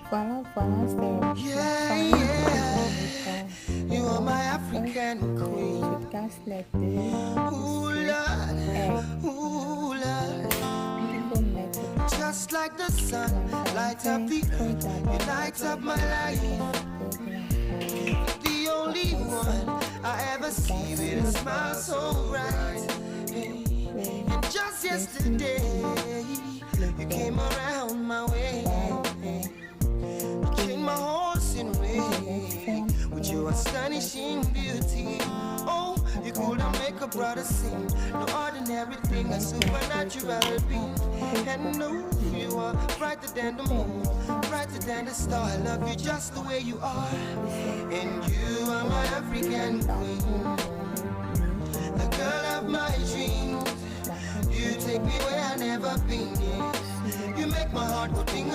Voilà, voilà, c'est la Yeah, fin yeah. You are my African queen. je casse les deux Ooh, dessus Lord. et Ooh, Lord. il faut mettre Just like the sun, la light up the faut earth. d'abord You light up my life. The only one I ever see with a smile so bright. And just yesterday, you came around my way. You changed my horse in way with your astonishing beauty. Oh, you couldn't make a brother sing. No ordinary thing, a supernatural being. And no, you are brighter than the moon, brighter than the star. I love you just the way you are. And you are my African queen, the girl of my dreams. You take me where I never been. Yeah. You make my heart go ting